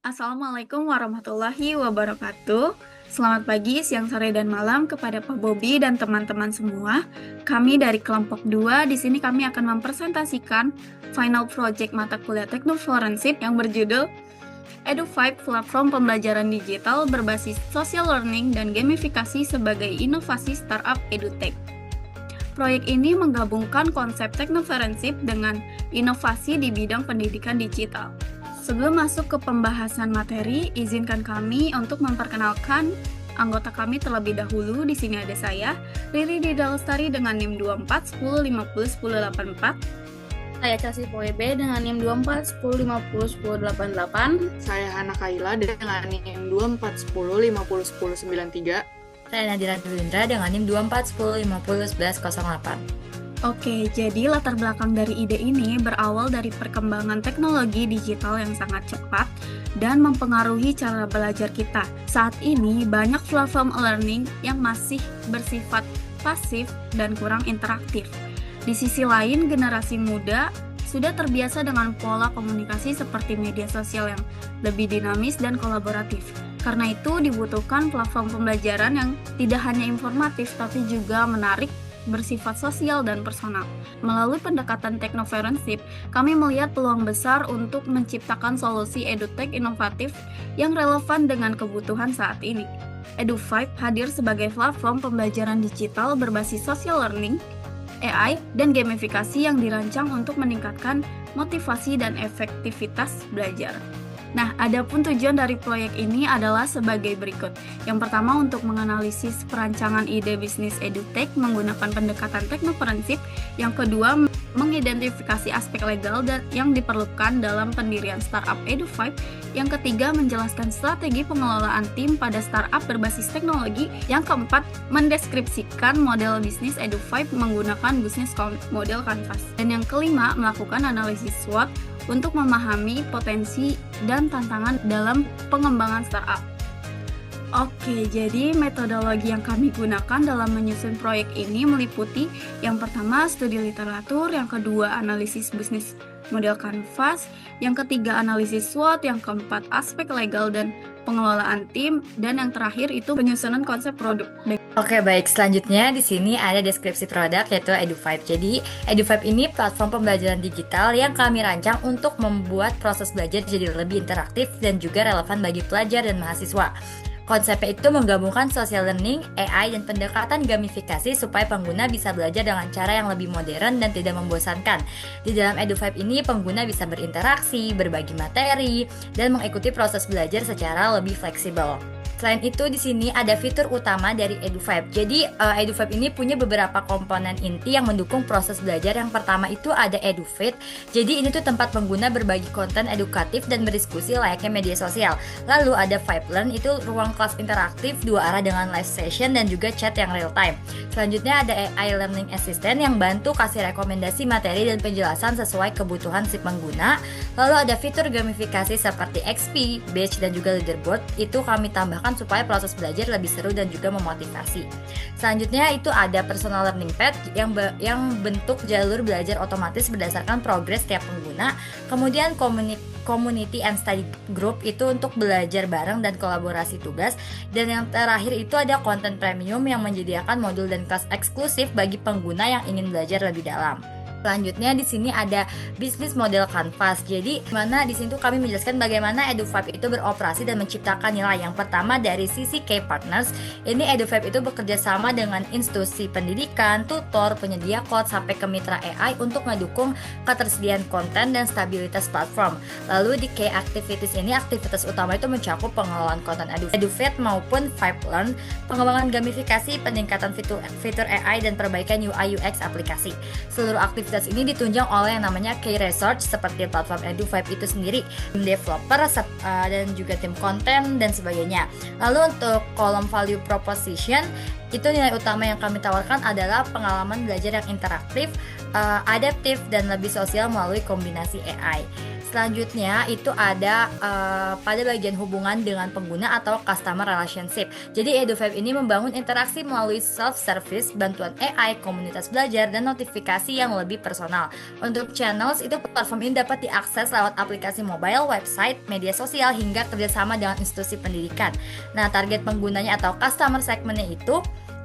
Assalamualaikum warahmatullahi wabarakatuh. Selamat pagi, siang, sore, dan malam kepada Pak Bobi dan teman-teman semua. Kami dari kelompok 2, di sini kami akan mempresentasikan final project mata kuliah Teknik Forensik yang berjudul Edu5 Platform Pembelajaran Digital Berbasis Social Learning dan Gamifikasi sebagai Inovasi Startup EduTech. Proyek ini menggabungkan konsep teknoforensik dengan inovasi di bidang pendidikan digital. Sebelum masuk ke pembahasan materi, izinkan kami untuk memperkenalkan anggota kami terlebih dahulu. Di sini ada saya, Riri Dida Lestari dengan NIM 24 10 50 10 84. Saya Chelsea Poebe dengan NIM 24 10 50 10 88. Saya Hana Kaila dengan NIM 24 10 50 10 93. Saya Nadira Dulindra dengan NIM 24 10 50 11 08. Oke, jadi latar belakang dari ide ini berawal dari perkembangan teknologi digital yang sangat cepat dan mempengaruhi cara belajar kita. Saat ini, banyak platform learning yang masih bersifat pasif dan kurang interaktif. Di sisi lain, generasi muda sudah terbiasa dengan pola komunikasi seperti media sosial yang lebih dinamis dan kolaboratif. Karena itu, dibutuhkan platform pembelajaran yang tidak hanya informatif tapi juga menarik, bersifat sosial dan personal. Melalui pendekatan teknoforensik, kami melihat peluang besar untuk menciptakan solusi edutech inovatif yang relevan dengan kebutuhan saat ini. Edu5 hadir sebagai platform pembelajaran digital berbasis social learning, AI, dan gamifikasi yang dirancang untuk meningkatkan motivasi dan efektivitas belajar. Nah, adapun tujuan dari proyek ini adalah sebagai berikut. Yang pertama, untuk menganalisis perancangan ide bisnis edutech menggunakan pendekatan teknoforensik. Yang kedua, mengidentifikasi aspek legal yang diperlukan dalam pendirian startup Edu5. Yang ketiga, menjelaskan strategi pengelolaan tim pada startup berbasis teknologi. Yang keempat, mendeskripsikan model bisnis Edu5 menggunakan bisnis model Canvas. Dan yang kelima, melakukan analisis SWOT untuk memahami potensi dan tantangan dalam pengembangan startup. Oke, jadi metodologi yang kami gunakan dalam menyusun proyek ini meliputi yang pertama studi literatur, yang kedua analisis bisnis model Canvas, yang ketiga analisis SWOT, yang keempat aspek legal dan pengelolaan tim, dan yang terakhir itu penyusunan konsep produk. Oke, baik. Selanjutnya di sini ada deskripsi produk yaitu Edu5. Jadi, Edu5 ini platform pembelajaran digital yang kami rancang untuk membuat proses belajar jadi lebih interaktif dan juga relevan bagi pelajar dan mahasiswa. Konsepnya itu menggabungkan social learning, AI, dan pendekatan gamifikasi supaya pengguna bisa belajar dengan cara yang lebih modern dan tidak membosankan. Di dalam Edu5 ini, pengguna bisa berinteraksi, berbagi materi, dan mengikuti proses belajar secara lebih fleksibel. Selain itu, di sini ada fitur utama dari Edu5. Jadi, Edu5 ini punya beberapa komponen inti yang mendukung proses belajar. Yang pertama itu ada EduFeed. Jadi, ini tuh tempat pengguna berbagi konten edukatif dan berdiskusi layaknya media sosial. Lalu ada VibeLearn, itu ruang kelas interaktif dua arah dengan live session dan juga chat yang real time. Selanjutnya ada AI Learning Assistant yang bantu kasih rekomendasi materi dan penjelasan sesuai kebutuhan si pengguna. Lalu ada fitur gamifikasi seperti XP, Badge, dan juga Leaderboard. Itu kami tambahkan supaya proses belajar lebih seru dan juga memotivasi. Selanjutnya itu ada personal learning pad yang bentuk jalur belajar otomatis berdasarkan progres tiap pengguna. Kemudian community and study group itu untuk belajar bareng dan kolaborasi tugas. Dan yang terakhir itu ada content premium yang menyediakan modul dan kelas eksklusif bagi pengguna yang ingin belajar lebih dalam. Selanjutnya di sini ada bisnis model Canvas. Jadi mana di sini tuh kami menjelaskan bagaimana Edu5 itu beroperasi dan menciptakan nilai. Yang pertama dari sisi key partners, ini Edu5 itu bekerja sama dengan institusi pendidikan, tutor, penyedia code sampai ke mitra AI untuk mendukung ketersediaan konten dan stabilitas platform. Lalu di key activities ini, aktivitas utama itu mencakup pengelolaan konten EduFeed maupun VibeLearn, pengembangan gamifikasi, peningkatan fitur AI dan perbaikan UI UX aplikasi. Seluruh aktivitas ini ditunjang oleh yang namanya key research seperti platform Edu5 itu sendiri, tim developer dan juga tim konten dan sebagainya. Lalu untuk kolom value proposition, itu nilai utama yang kami tawarkan adalah pengalaman belajar yang interaktif, adaptif, dan lebih sosial melalui kombinasi AI. Selanjutnya itu ada pada bagian hubungan dengan pengguna atau customer relationship. Jadi Edu5 ini membangun interaksi melalui self-service, bantuan AI, komunitas belajar, dan notifikasi yang lebih personal. Untuk channels, itu platform ini dapat diakses lewat aplikasi mobile, website, media sosial, hingga kerjasama dengan institusi pendidikan. Nah, target penggunanya atau customer segmentnya itu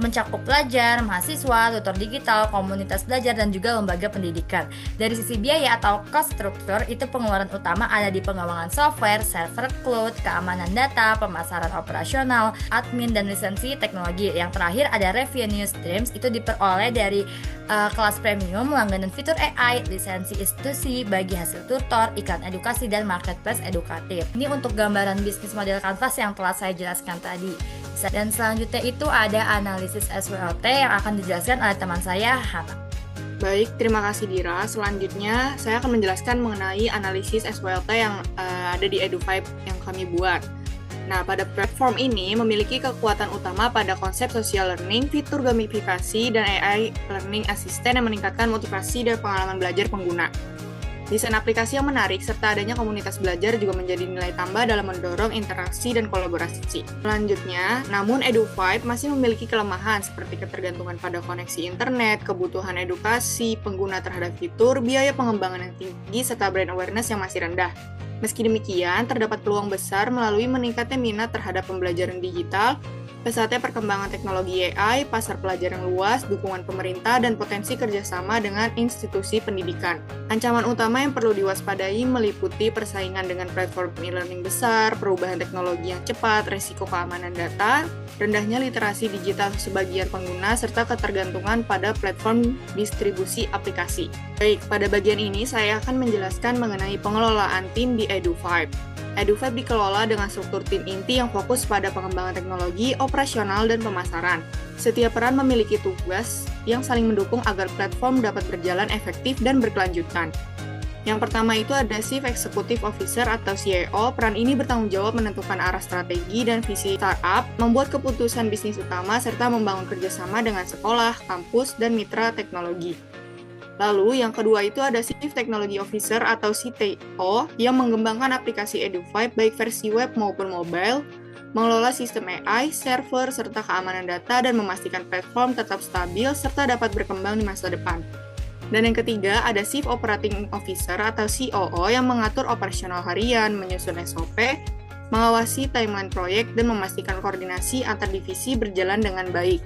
mencakup pelajar, mahasiswa, tutor digital, komunitas belajar, dan juga lembaga pendidikan. Dari sisi biaya atau cost structure, itu pengeluaran utama ada di pengembangan software, server cloud, keamanan data, pemasaran operasional, admin, dan lisensi teknologi. Yang terakhir ada revenue streams, itu diperoleh dari kelas premium, langganan fitur AI, lisensi institusi, bagi hasil tutor, iklan edukasi, dan marketplace edukatif. Ini untuk gambaran bisnis model Canvas yang telah saya jelaskan tadi. Dan selanjutnya itu ada analisis SWOT yang akan dijelaskan oleh teman saya, Hana. Baik, terima kasih Dira. Selanjutnya, saya akan menjelaskan mengenai analisis SWOT yang ada di Edu5 yang kami buat. Nah, pada platform ini memiliki kekuatan utama pada konsep social learning, fitur gamifikasi, dan AI learning assistant yang meningkatkan motivasi dan pengalaman belajar pengguna. Desain aplikasi yang menarik serta adanya komunitas belajar juga menjadi nilai tambah dalam mendorong interaksi dan kolaborasi. Selanjutnya, namun Edu5 masih memiliki kelemahan seperti ketergantungan pada koneksi internet, kebutuhan edukasi, pengguna terhadap fitur, biaya pengembangan yang tinggi, serta brand awareness yang masih rendah. Meski demikian, terdapat peluang besar melalui meningkatnya minat terhadap pembelajaran digital, pesatnya perkembangan teknologi AI, pasar pelajaran luas, dukungan pemerintah, dan potensi kerjasama dengan institusi pendidikan. Ancaman utama yang perlu diwaspadai meliputi persaingan dengan platform e-learning besar, perubahan teknologi yang cepat, risiko keamanan data, rendahnya literasi digital sebagian pengguna, serta ketergantungan pada platform distribusi aplikasi. Baik, pada bagian ini saya akan menjelaskan mengenai pengelolaan tim di Edu5. Edu5 dikelola dengan struktur tim inti yang fokus pada pengembangan teknologi, operasional, dan pemasaran. Setiap peran memiliki tugas yang saling mendukung agar platform dapat berjalan efektif dan berkelanjutan. Yang pertama itu ada Chief Executive Officer atau CIO. Peran ini bertanggung jawab menentukan arah strategi dan visi startup, membuat keputusan bisnis utama, serta membangun kerjasama dengan sekolah, kampus, dan mitra teknologi. Lalu yang kedua itu ada Chief Technology Officer atau CTO yang mengembangkan aplikasi Edu5 baik versi web maupun mobile, mengelola sistem AI, server, serta keamanan data, dan memastikan platform tetap stabil serta dapat berkembang di masa depan. Dan yang ketiga ada Chief Operating Officer atau COO yang mengatur operasional harian, menyusun SOP, mengawasi timeline proyek, dan memastikan koordinasi antar divisi berjalan dengan baik.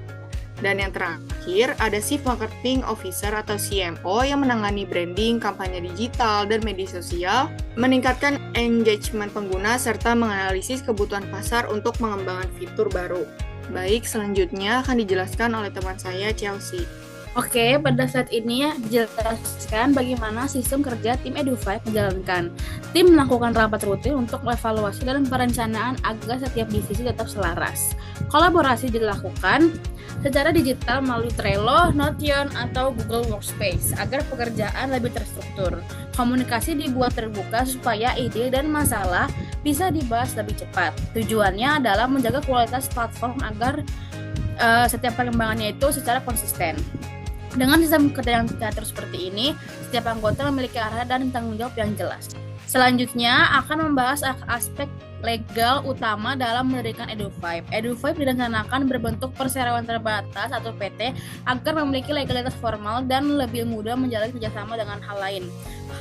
Dan yang terakhir, ada Chief Marketing Officer atau CMO yang menangani branding, kampanye digital, dan media sosial, meningkatkan engagement pengguna, serta menganalisis kebutuhan pasar untuk mengembangkan fitur baru. Baik, selanjutnya akan dijelaskan oleh teman saya, Chelsea. Oke, pada saat ini dijelaskan bagaimana sistem kerja tim Edu5 menjalankan. Tim melakukan rapat rutin untuk evaluasi dan perencanaan agar setiap divisi tetap selaras. Kolaborasi dilakukan secara digital melalui Trello, Notion, atau Google Workspace agar pekerjaan lebih terstruktur. Komunikasi dibuat terbuka supaya ide dan masalah bisa dibahas lebih cepat. Tujuannya adalah menjaga kualitas platform agar setiap perkembangannya itu secara konsisten. Dengan sistem kerja yang diatur seperti ini, setiap anggota memiliki arah dan tanggung jawab yang jelas. Selanjutnya akan membahas aspek legal utama dalam mendirikan Edu5. Edu5 direncanakan berbentuk perseroan terbatas atau PT agar memiliki legalitas formal dan lebih mudah menjalin kerjasama dengan hal lain.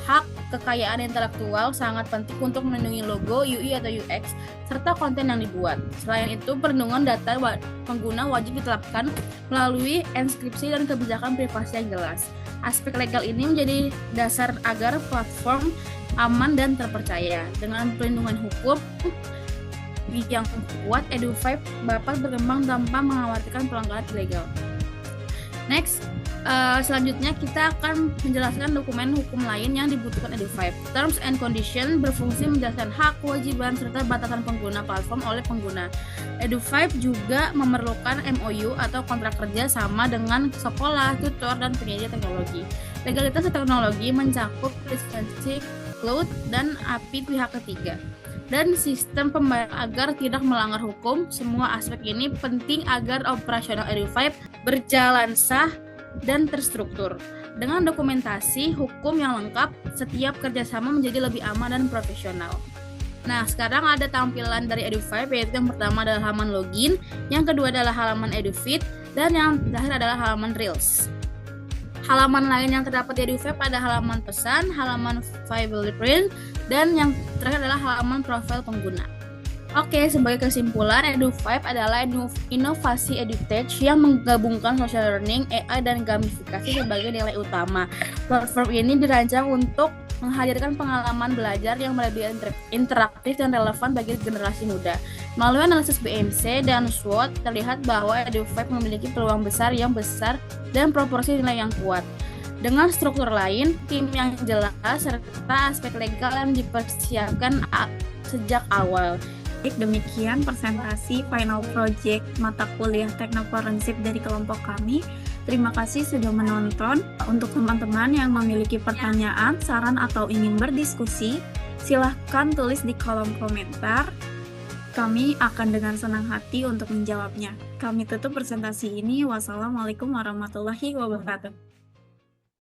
Hak kekayaan intelektual sangat penting untuk melindungi logo, UI atau UX, serta konten yang dibuat. Selain itu, perlindungan data pengguna wajib ditetapkan melalui enskripsi dan kebijakan privasi yang jelas. Aspek legal ini menjadi dasar agar platform aman dan terpercaya. Dengan perlindungan hukum yang kuat, Edu5 dapat berkembang tanpa mengkhawatirkan pelanggaran ilegal. Next, selanjutnya kita akan menjelaskan dokumen hukum lain yang dibutuhkan Edu5. Terms and Conditions berfungsi menjelaskan hak, kewajiban, serta batasan pengguna platform oleh pengguna. Edu5 juga memerlukan MOU atau kontrak kerja sama dengan sekolah, tutor, dan penyedia teknologi. Legalitas teknologi mencakup lisensi cloud dan API pihak ketiga. Dan sistem pembayaran agar tidak melanggar hukum. Semua aspek ini penting agar operasional Edu5 berjalan sah dan terstruktur. Dengan dokumentasi hukum yang lengkap, setiap kerjasama menjadi lebih aman dan profesional. Nah, sekarang ada tampilan dari Edu5, yaitu yang pertama adalah halaman login, yang kedua adalah halaman EduFit, dan yang terakhir adalah halaman Reels. Halaman lain yang terdapat di Edu5 pada halaman pesan, halaman fingerprint, dan yang terakhir adalah halaman profil pengguna. Oke, sebagai kesimpulan, Edu5 adalah inovasi edutech yang menggabungkan social learning, AI, dan gamifikasi sebagai nilai utama. Platform ini dirancang untuk menghadirkan pengalaman belajar yang lebih interaktif dan relevan bagi generasi muda. Melalui analisis BMC dan SWOT, terlihat bahwa Edu5 memiliki peluang besar dan proporsi nilai yang kuat. Dengan struktur lain, tim yang jelas, serta aspek legal yang dipersiapkan sejak awal. Demikian presentasi final project mata kuliah teknik forensik dari kelompok kami. Terima kasih sudah menonton. Untuk teman-teman yang memiliki pertanyaan, saran, atau ingin berdiskusi, silahkan tulis di kolom komentar. Kami akan dengan senang hati untuk menjawabnya. Kami tutup presentasi ini. Wassalamualaikum warahmatullahi wabarakatuh.